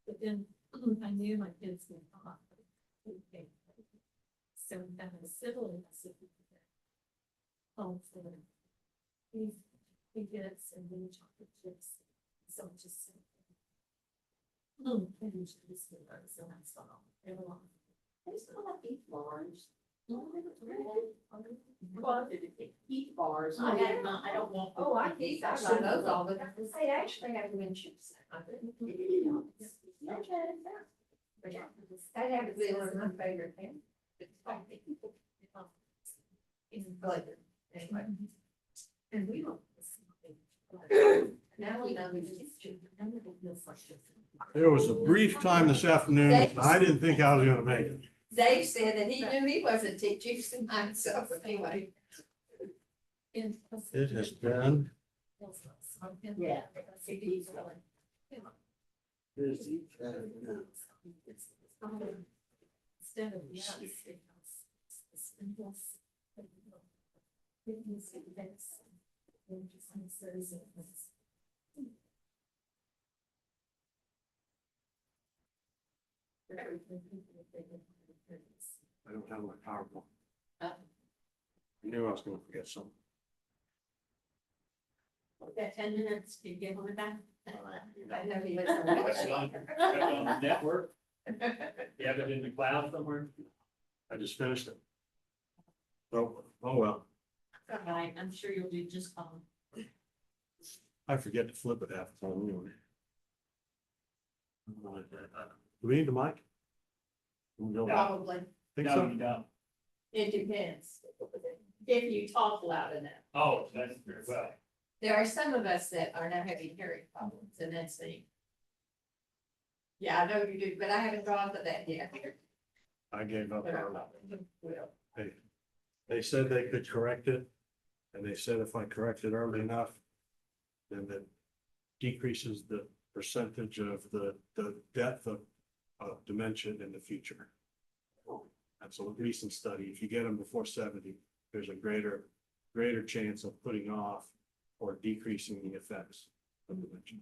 But then I knew my kids would talk. So we got a civil home for them. He gets and then chocolate chips. So just. And you should just do that. So that's all. Everyone. I just call that beef bars. Well, Beef bars. I have not, I don't want. Oh, I eat, I love those all, but I actually have them in chips. Okay. That happens to be one of my favorite things. Anyway. And we don't. Now we know we just. There was a brief time this afternoon, I didn't think I was gonna make it. Dave said that he knew he wasn't teaching tonight, so anyway. It has been Yeah. busy. Instead of yes, I don't have my PowerPoint. Oh. I knew I was gonna forget something. Got 10 minutes to get on with that. I know he That's on the network. You have it in the cloud somewhere? I just finished it. Oh well, All right, I'm sure you'll do just fine. I forget to flip it half the time anyway. Do we need the mic? We don't Probably. think No, so? you don't. It depends. If you talk loud enough. Oh, that's very well. There are some of us that are now having hearing problems, and that's the. Yeah, I know you do, but I haven't gone to that yet. I gave up. But I on it. will. They said they could correct it, and they said if I correct it early enough, then that decreases the percentage of the depth of dementia in the future. That's a recent study. If you get them before 70, there's a greater chance of putting off or decreasing the effects of dementia.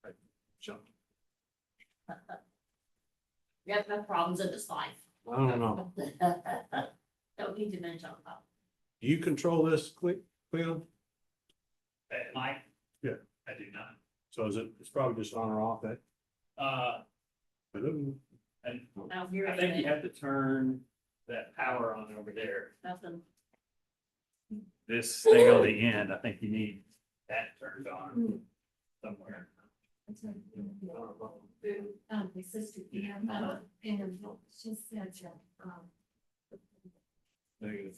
I jumped. You have no problems in this life. I don't know. Don't need to mention about. Do you control this, Cleo? Mike? Yeah. I do not. So it's probably just on or off, eh? And Now, here I think you have to turn that power on over there. nothing. This thing on the end, I think you need that turned on somewhere. My sister, yeah, and she said, Negative.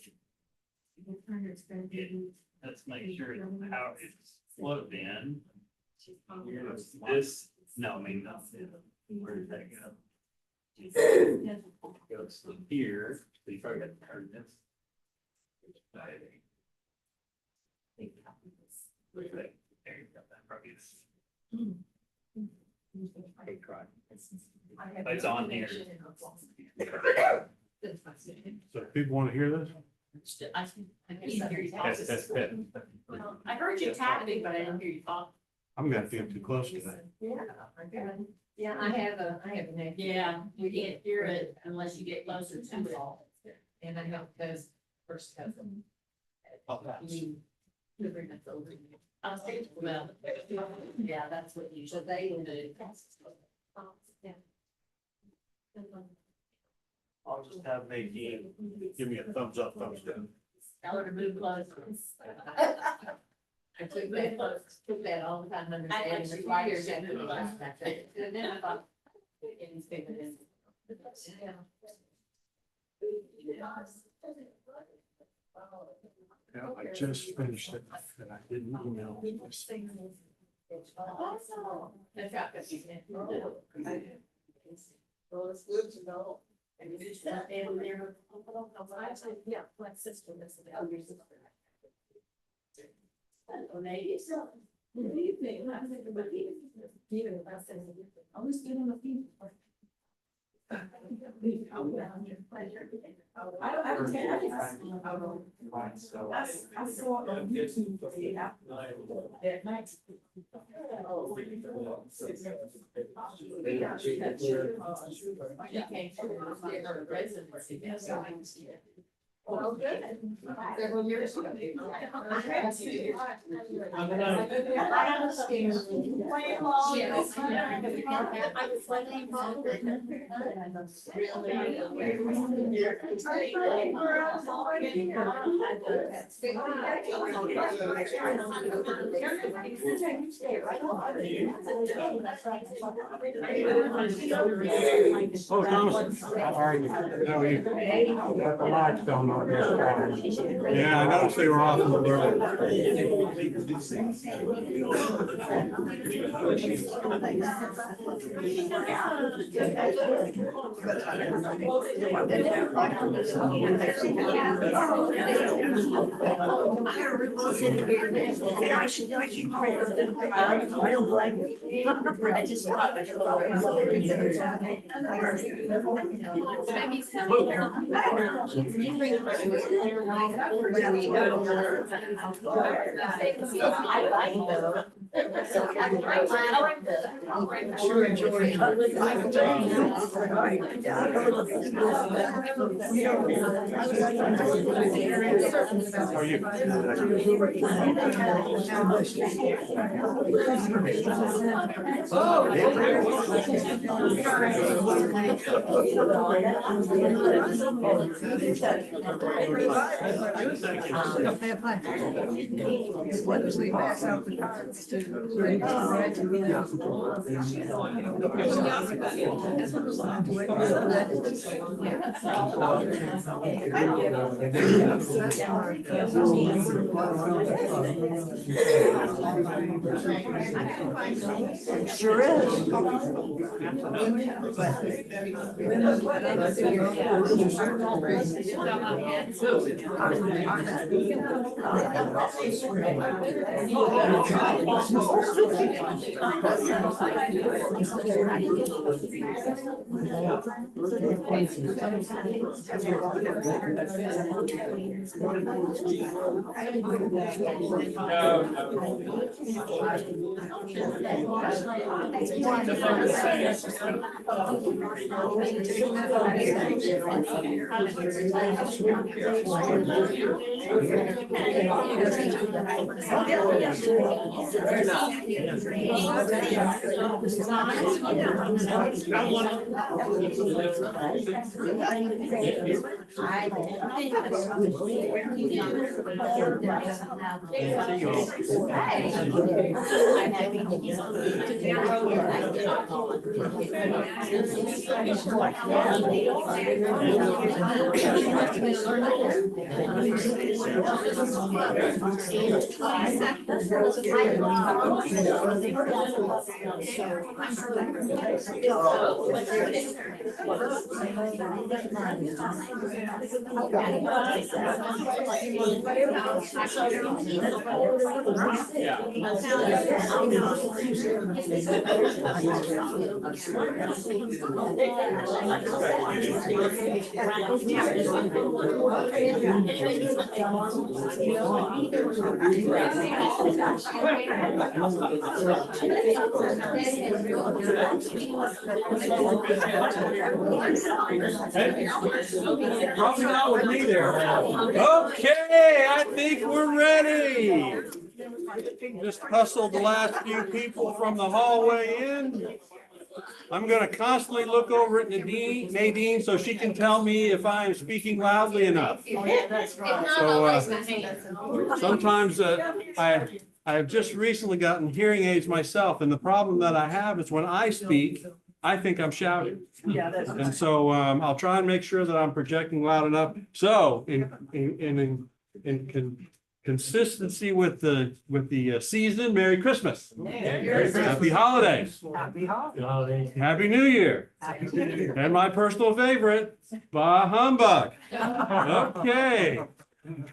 the turner's gonna be. Let's make sure the power is plugged in. She's probably. This, no, I mean, no. Where did that go? Goes to here, so you probably got to turn this. Look at that. There you go, that probably is. Hey, cry. It's on here. So if people want to hear this? I can't hear you talk. That's. Well, I heard you tapping, but I didn't hear you talk. I'm gonna feel too close to that. Yeah, I have an idea. Yeah, you can't hear it unless you get closer to it. And I have those first cousin. Well, yeah, that's what you So should. they will do. I'll just have Nadine give me a thumbs up, thumbs down. Tell her to move closer. I took that all the time, understanding the flyers and the last time. And then I thought. It's bigger than. Yeah, I just finished it and I didn't email. this. That's right, because you can't. Well, it's good to know. And you just stand there. Yeah, my sister lives in the elder sister. Or maybe so. What do you think? I think about even if I said, I was getting a few. Pleasure. I don't care. I saw it on YouTube. At night. Oh, good. Several years ago. Oh, Thomas, how are you? How are you? Got the lights going on there. Yeah, I noticed they were off in the world. How are you? Sure is. Probably not with me there. Okay, I think we're ready. Just hustled the last few people from the hallway in. I'm gonna constantly look over at Nadine so she can tell me if I am speaking loudly enough. So sometimes I've just recently gotten hearing aids myself, and the problem that I have is when I speak, I think I'm shouting. And so I'll try and make sure that I'm projecting loud enough. So in consistency with the season, Merry Christmas. Happy holidays. Happy New Year. And my personal favorite, bah humbug. Okay.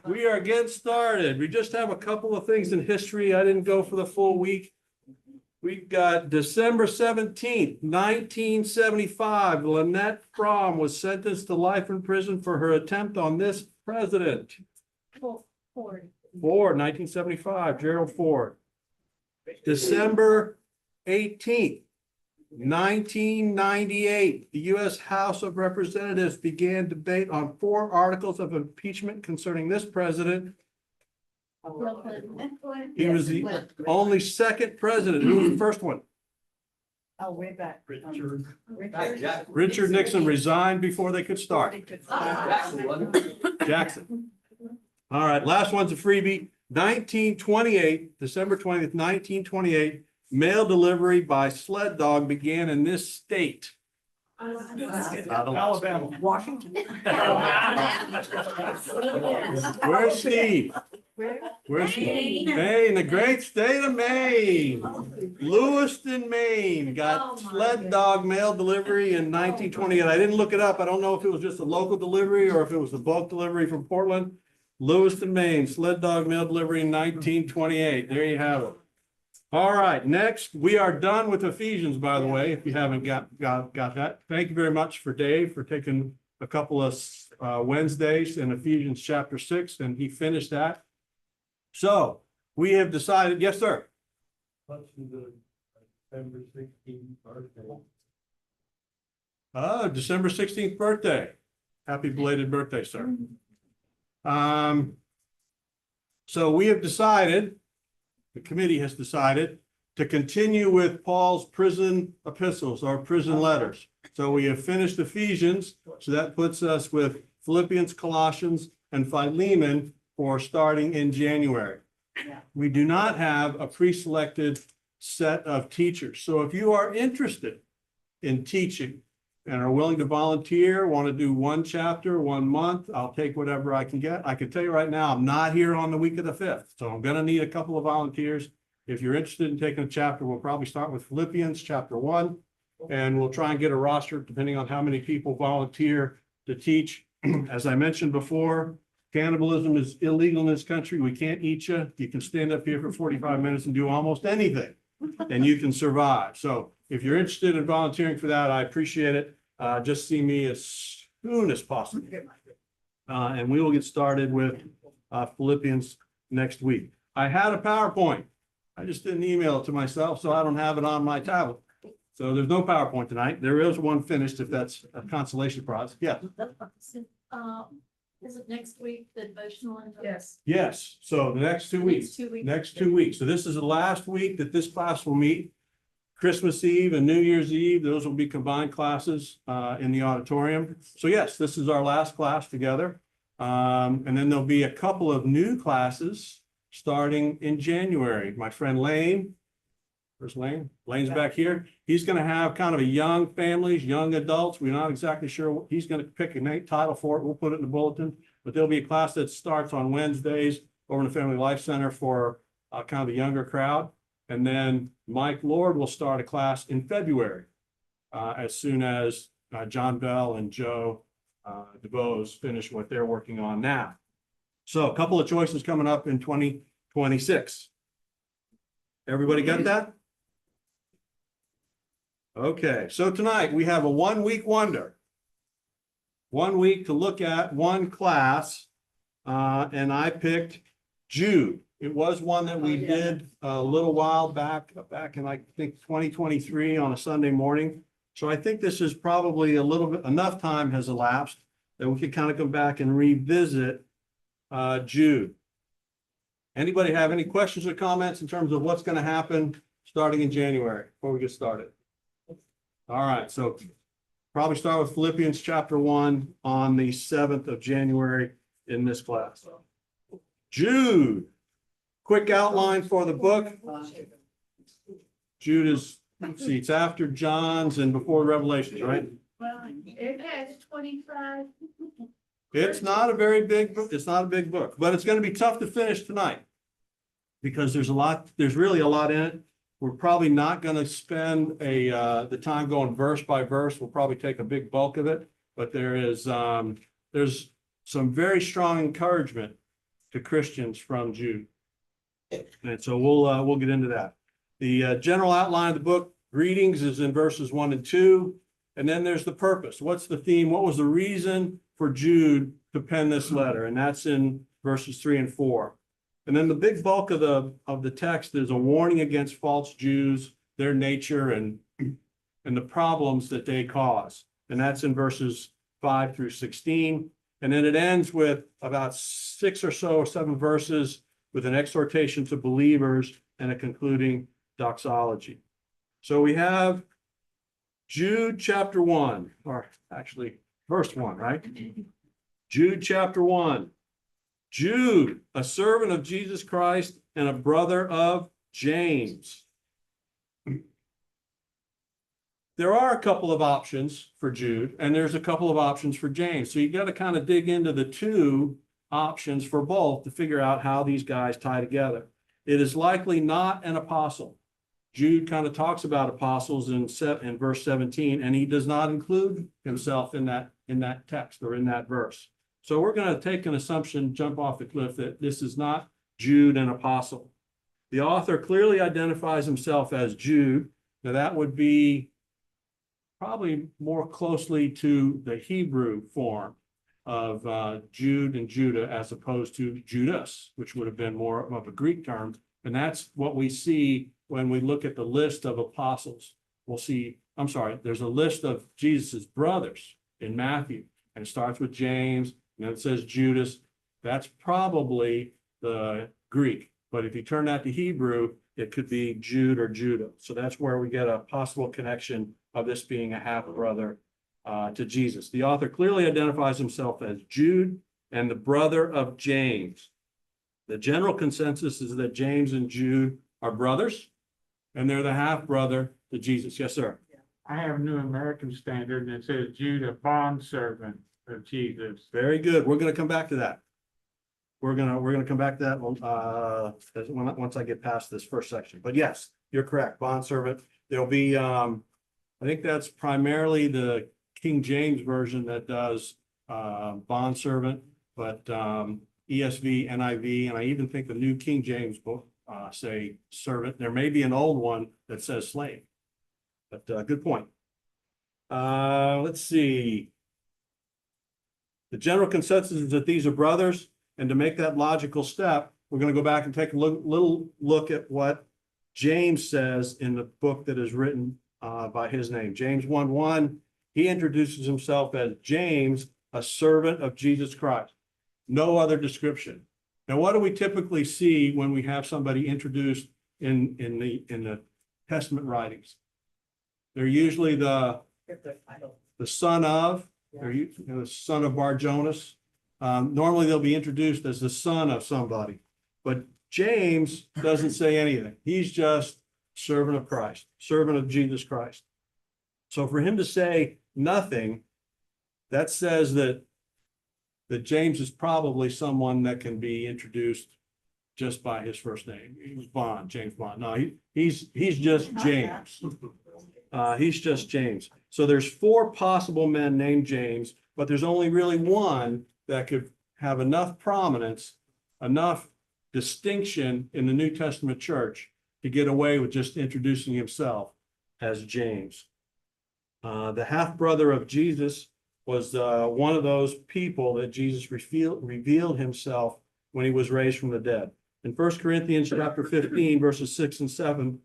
We are getting started. We just have a couple of things in history. I didn't go for the full week. We've got December 17th, 1975. Lynette Fromm was sentenced to life in prison for her attempt on this president. Ford. Ford, 1975, Gerald Ford. December 18th, 1998, the U.S. House of Representatives began debate on 4 articles of impeachment concerning this president. Bill Clinton. He was the only second president. Who was the first one? Oh, way back. Richard. Richard Nixon resigned before they could start. Jackson. All right, last one's a freebie. 1928, December 20th, 1928, mail delivery by sled dog began in this state. Alabama. Washington. Where's Steve? Where's Steve? Maine, the great state of Maine. Lewiston, Maine, got sled dog mail delivery in 1928. I didn't look it up. I don't know if it was just a local delivery or if it was a bulk delivery from Portland. Lewiston, Maine, sled dog mail delivery in 1928. There you have it. All right, next, we are done with Ephesians, by the way, if you haven't got that. Thank you very much for Dave for taking a couple of Wednesdays in Ephesians chapter 6, and he finished that. So we have decided, yes, sir. December 16th birthday. Happy belated birthday, sir. So we have decided, the committee has decided to continue with Paul's prison epistles, our prison letters. So we have finished Ephesians, so that puts us with Philippians, Colossians, and Philemon for starting in January. We do not have a pre-selected set of teachers. So if you are interested in teaching and are willing to volunteer, want to do 1 chapter, 1 month, I'll take whatever I can get. I can tell you right now, I'm not here on the week of the 5th, so I'm going to need a couple of volunteers. If you're interested in taking a chapter, we'll probably start with Philippians chapter 1, and we'll try and get a roster depending on how many people volunteer to teach. As I mentioned before, cannibalism is illegal in this country. We can't eat you. You can stand up here for 45 minutes and do almost anything, and you can survive. So if you're interested in volunteering for that, I appreciate it. Just see me as soon as possible. And we will get started with Philippians next week. I had a PowerPoint. I just didn't email it to myself, so I don't have it on my tablet. So there's no PowerPoint tonight. There is one finished, if that's a consolation prize. Yeah. Is it next week, the devotional? Yes. Yes. So the next 2 weeks. Next 2 weeks. So this is the last week that this class will meet. Christmas Eve and New Year's Eve, those will be combined classes in the auditorium. So yes, this is our last class together. And then there'll be a couple of new classes starting in January. My friend Lane, where's Lane? Lane's back here. He's going to have kind of a young families, young adults. We're not exactly sure what he's going to pick a title for it. We'll put it in the bulletin, but there'll be a class that starts on Wednesdays over in the Family Life Center for kind of the younger crowd. And then Mike Lord will start a class in February as soon as John Bell and Joe DeVos finish what they're working on now. So a couple of choices coming up in 2026. Everybody got that? Okay, so tonight we have a 1-week wonder. 1 week to look at one class, and I picked Jude. It was one that we did a little while back in, I think, 2023 on a Sunday morning. So I think this is probably a little bit, enough time has elapsed that we could kind of come back and revisit Jude. Anybody have any questions or comments in terms of what's going to happen starting in January before we get started? All right, so probably start with Philippians chapter 1 on the 7th of January in this class. Jude. Quick outline for the book. Jude is, let's see, it's after John's and before Revelations, right? Well, it has 25. It's not a very big book. It's not a big book, but it's going to be tough to finish tonight because there's really a lot in it. We're probably not going to spend the time going verse by verse. We'll probably take a big bulk of it, but there's some very strong encouragement to Christians from Jude. And so we'll get into that. The general outline of the book, greetings, is in verses 1 and 2. And then there's the purpose. What's the theme? What was the reason for Jude to pen this letter? And that's in verses 3 and 4. And then the big bulk of the text is a warning against false Jews, their nature, and the problems that they cause. And that's in verses 5 through 16. And then it ends with about 6 or so, 7 verses with an exhortation to believers and a concluding doxology. So we have Jude chapter 1, or actually verse 1, right? Jude chapter 1. Jude, a servant of Jesus Christ and a brother of James. There are a couple of options for Jude, and there's a couple of options for James. So you got to kind of dig into the two options for both to figure out how these guys tie together. It is likely not an apostle. Jude kind of talks about apostles in verse 17, and he does not include himself in that text or in that verse. So we're going to take an assumption, jump off the cliff, that this is not Jude, an apostle. The author clearly identifies himself as Jude. Now that would be probably more closely to the Hebrew form of Jude and Judah, as opposed to Judas, which would have been more of a Greek term. And that's what we see when we look at the list of apostles. We'll see, there's a list of Jesus's brothers in Matthew, and it starts with James, and then it says Judas. That's probably the Greek. But if you turn that to Hebrew, it could be Jude or Judah. So that's where we get a possible connection of this being a half-brother to Jesus. The author clearly identifies himself as Jude and the brother of James. The general consensus is that James and Jude are brothers, and they're the half-brother to Jesus. Yes, sir. I have New American Standard, and it says Jude, a bondservant of Jesus. Very good. We're going to come back to that. We're gonna come back to that once I get past this first section. But yes, you're correct. Bondservant. There'll be I think that's primarily the King James version that does bondservant, but ESV, NIV, and I even think the New King James book say servant. There may be an old one that says slave, but good point. Let's see. The general consensus is that these are brothers, and to make that logical step, we're going to go back and take a little look at what James says in the book that is written by his name. James 1:1, he introduces himself as James, a servant of Jesus Christ. No other description. Now, what do we typically see when we have somebody introduced in the Testament writings? They're usually the son of, they're the son of Bar-Jonas. Normally they'll be introduced as the son of somebody, but James doesn't say anything. He's just servant of Christ, servant of Jesus Christ. So for him to say nothing, that says that James is probably someone that can be introduced just by his first name. He was Bond, James Bond. No, he's just James. He's just James. So there's 4 possible men named James, but there's only really one that could have enough prominence, enough distinction in the New Testament church to get away with just introducing himself as James. The half-brother of Jesus was one of those people that Jesus revealed himself when he was raised from the dead. In 1 Corinthians chapter 15, verses 6 and 7,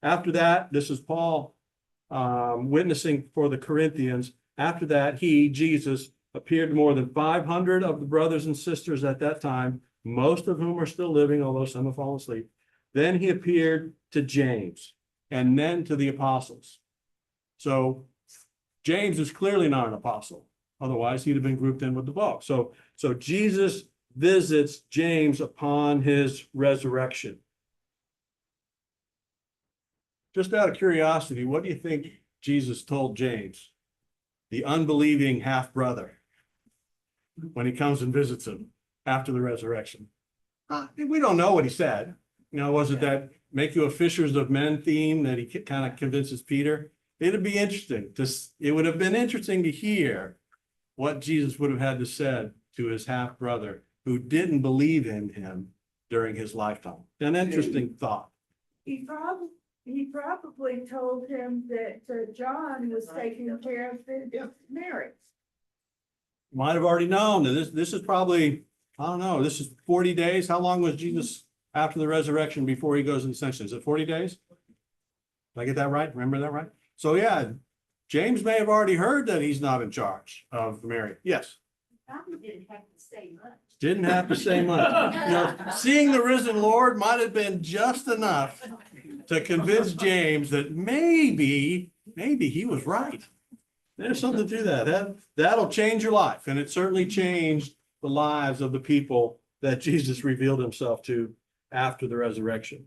after that, this is Paul witnessing for the Corinthians. After that, he, Jesus, appeared to more than 500 of the brothers and sisters at that time, most of whom are still living, although some have fallen asleep. Then he appeared to James, and then to the apostles. So James is clearly not an apostle. Otherwise, he'd have been grouped in with the 12. So Jesus visits James upon his resurrection. Just out of curiosity, what do you think Jesus told James, the unbelieving half-brother, when he comes and visits him after the resurrection? We don't know what he said. Was it that make you a fishers of men theme that he kind of convinces Peter? It'd be interesting. It would have been interesting to hear what Jesus would have had to say to his half-brother who didn't believe in him during his lifetime. An interesting thought. He he probably told him that John was taking care of Mary. Might have already known that this is probably, I don't know, this is 40 days. How long was Jesus after the resurrection before he goes in ascension? Is it 40 days? Did I get that right? Remember that right? So yeah, James may have already heard that he's not in charge of Mary. Yes. Probably didn't have to say much. Didn't have to say much. You know, seeing the risen Lord might have been just enough to convince James that maybe he was right. There's something to that. That'll change your life. And it certainly changed the lives of the people that Jesus revealed himself to after the resurrection.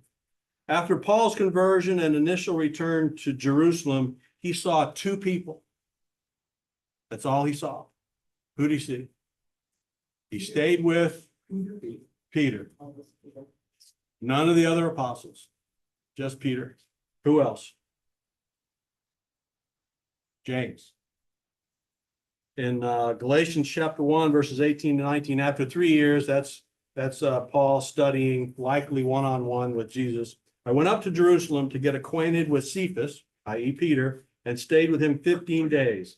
After Paul's conversion and initial return to Jerusalem, he saw two people. That's all he saw. Who did he see? He stayed with Peter. None of the other apostles, just Peter. Who else? James. In Galatians chapter 1, verses 18 to 19, after 3 years, that's Paul studying likely one-on-one with Jesus. I went up to Jerusalem to get acquainted with Cephas, i.e. Peter, and stayed with him 15 days.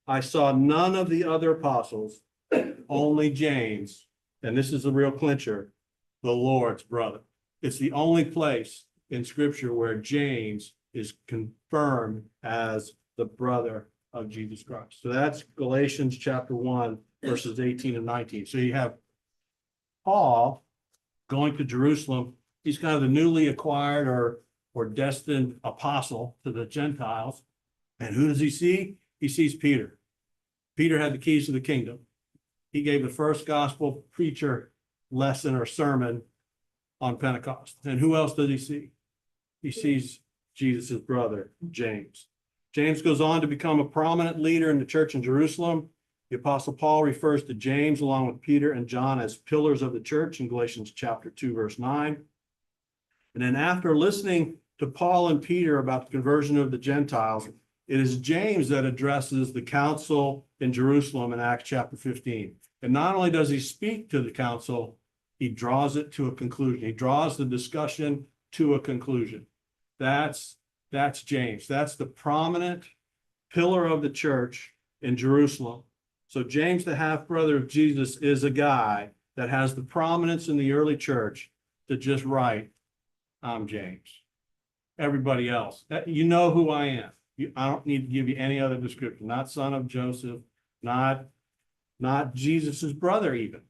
I saw none of the other apostles, only James, and this is the real clincher, the Lord's brother. It's the only place in Scripture where James is confirmed as the brother of Jesus Christ. So that's Galatians chapter 1, verses 18 and 19. So you have Paul going to Jerusalem. He's kind of the newly acquired or destined apostle to the Gentiles. And who does he see? He sees Peter. Peter had the keys to the kingdom. He gave the first gospel preacher lesson or sermon on Pentecost. And who else does he see? He sees Jesus' brother, James. James goes on to become a prominent leader in the church in Jerusalem. The Apostle Paul refers to James along with Peter and John as pillars of the church in Galatians chapter 2, verse 9. And then after listening to Paul and Peter about the conversion of the Gentiles, it is James that addresses the council in Jerusalem in Acts chapter 15. And not only does he speak to the council, he draws it to a conclusion. He draws the discussion to a conclusion. That's James. That's the prominent pillar of the church in Jerusalem. So James, the half-brother of Jesus, is a guy that has the prominence in the early church to just write, I'm James. Everybody else, you know who I am. I don't need to give you any other description. Not son of Joseph, not Jesus's brother even.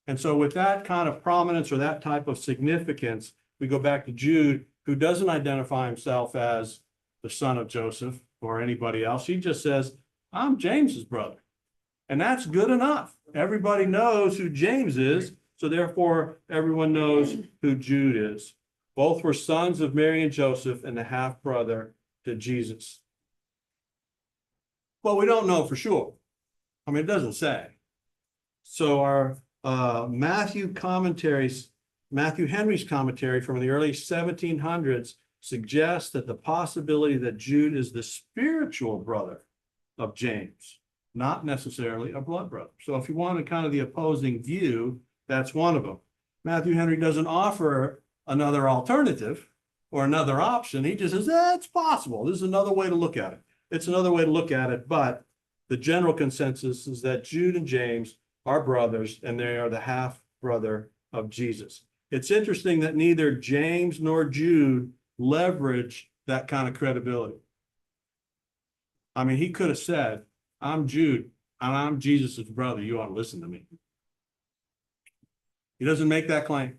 And so with that kind of prominence or that type of significance, we go back to Jude, who doesn't identify himself as the son of Joseph or anybody else. He just says, I'm James's brother. And that's good enough. Everybody knows who James is, so therefore everyone knows who Jude is. Both were sons of Mary and Joseph and the half-brother to Jesus. Well, we don't know for sure. I mean, it doesn't say. So our Matthew Henry's commentary from the early 1700s suggests that the possibility that Jude is the spiritual brother of James, not necessarily a blood brother. So if you wanted kind of the opposing view, that's one of them. Matthew Henry doesn't offer another alternative or another option. He just says, it's possible. This is another way to look at it. It's another way to look at it, but the general consensus is that Jude and James are brothers, and they are the half-brother of Jesus. It's interesting that neither James nor Jude leverage that kind of credibility. I mean, he could have said, I'm Jude, and I'm Jesus's brother. You ought to listen to me. He doesn't make that claim.